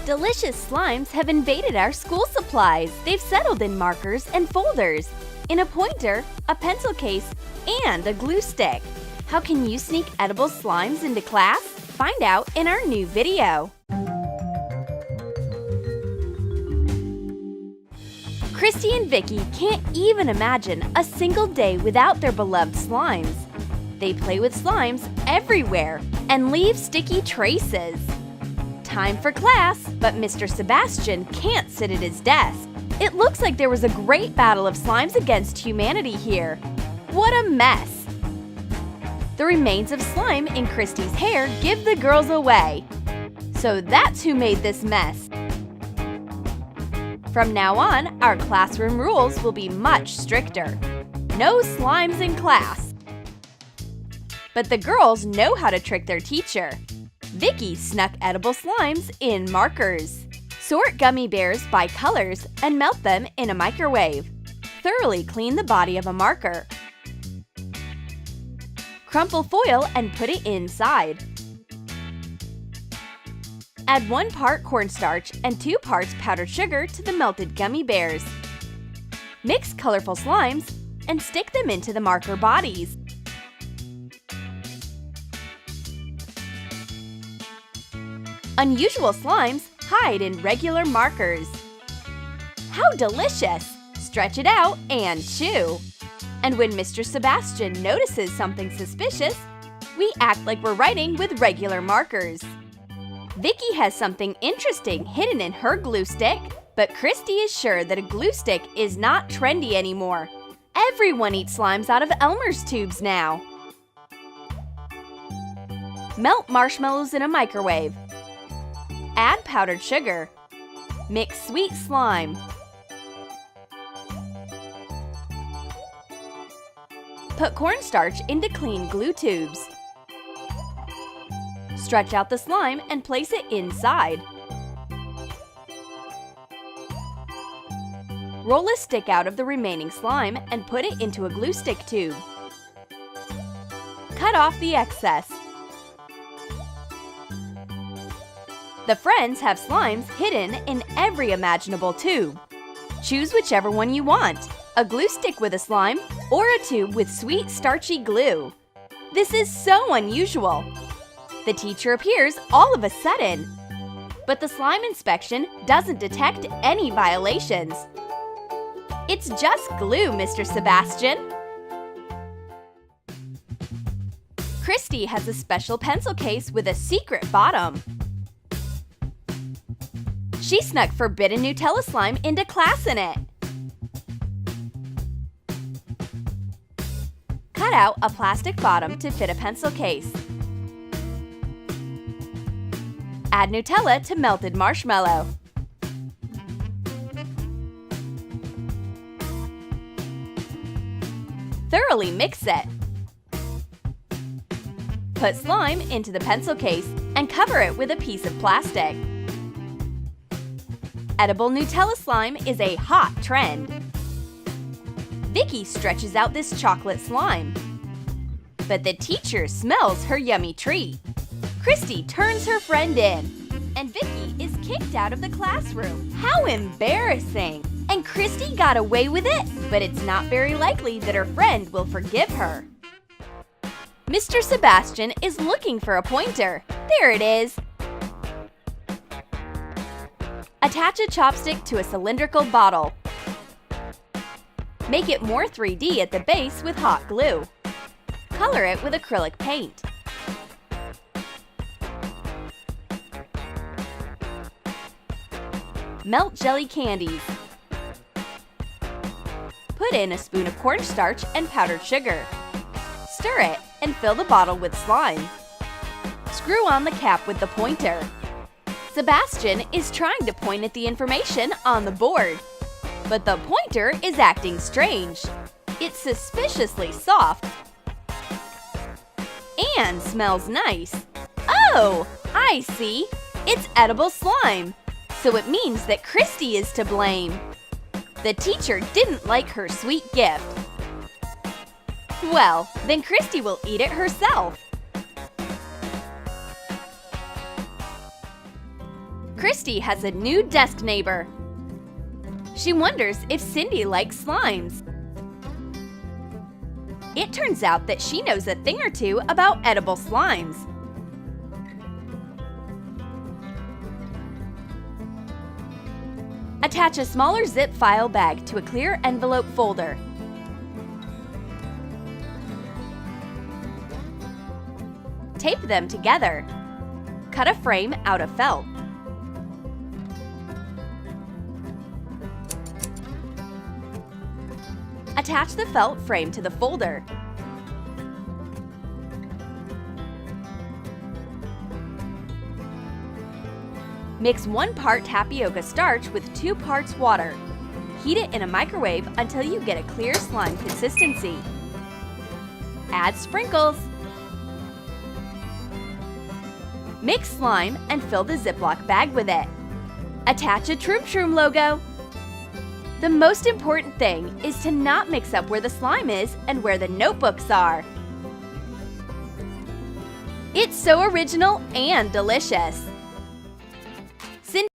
Delicious slimes have invaded our school supplies. They've settled in markers and folders, in a pointer, a pencil case, and a glue stick. How can you sneak edible slimes into class? Find out in our new video. Christy and Vicky can't even imagine a single day without their beloved slimes. They play with slimes everywhere and leave sticky traces. Time for class, but Mr. Sebastian can't sit at his desk. It looks like there was a great battle of slimes against humanity here. What a mess! The remains of slime in Christy's hair give the girls away. So that's who made this mess. From now on, our classroom rules will be much stricter. No slimes in class. But the girls know how to trick their teacher. Vicky snuck edible slimes in markers. Sort gummy bears by colors and melt them in a microwave. Thoroughly clean the body of a marker. Crumple foil and put it inside. Add 1 part cornstarch and 2 parts powdered sugar to the melted gummy bears. Mix colorful slimes and stick them into the marker bodies. Unusual slimes hide in regular markers. How delicious! Stretch it out and chew. And when Mr. Sebastian notices something suspicious, we act like we're writing with regular markers. Vicky has something interesting hidden in her glue stick, but Christy is sure that a glue stick is not trendy anymore. Everyone eats slimes out of Elmer's tubes now. Melt marshmallows in a microwave. Add powdered sugar. Mix sweet slime. Put cornstarch into clean glue tubes. Stretch out the slime and place it inside. Roll a stick out of the remaining slime and put it into a glue stick tube. Cut off the excess. The friends have slimes hidden in every imaginable tube. Choose whichever one you want, a glue stick with a slime or a tube with sweet starchy glue. This is so unusual. The teacher appears all of a sudden, but the slime inspection doesn't detect any violations. It's just glue, Mr. Sebastian. Christy has a special pencil case with a secret bottom. She snuck forbidden Nutella slime into class in it. Cut out a plastic bottom to fit a pencil case. Add Nutella to melted marshmallow. Thoroughly mix it. Put slime into the pencil case and cover it with a piece of plastic. Edible Nutella slime is a hot trend. Vicky stretches out this chocolate slime. But the teacher smells her yummy treat. Christy turns her friend in, and Vicky is kicked out of the classroom. How embarrassing! And Christy got away with it, but it's not very likely that her friend will forgive her. Mr. Sebastian is looking for a pointer. There it is! Attach a chopstick to a cylindrical bottle. Make it more 3D at the base with hot glue. Color it with acrylic paint. Melt jelly candies. Put in a spoon of cornstarch and powdered sugar. Stir it and fill the bottle with slime. Screw on the cap with the pointer. Sebastian is trying to point at the information on the board, but the pointer is acting strange. It's suspiciously soft and smells nice. Oh, I see. It's edible slime. So it means that Christy is to blame. The teacher didn't like her sweet gift. Well, then Christy will eat it herself. Christy has a new desk neighbor. She wonders if Cindy likes slimes. It turns out that she knows a thing or two about edible slimes. Attach a smaller zip file bag to a clear envelope folder. Tape them together. Cut a frame out of felt. Attach the felt frame to the folder. Mix 1 part tapioca starch with 2 parts water. Heat it in a microwave until you get a clear slime consistency. Add sprinkles. Mix slime and fill the Ziploc bag with it. Attach a Troom Troom logo. The most important thing is to not mix up where the slime is and where the notebooks are. It's so original and delicious.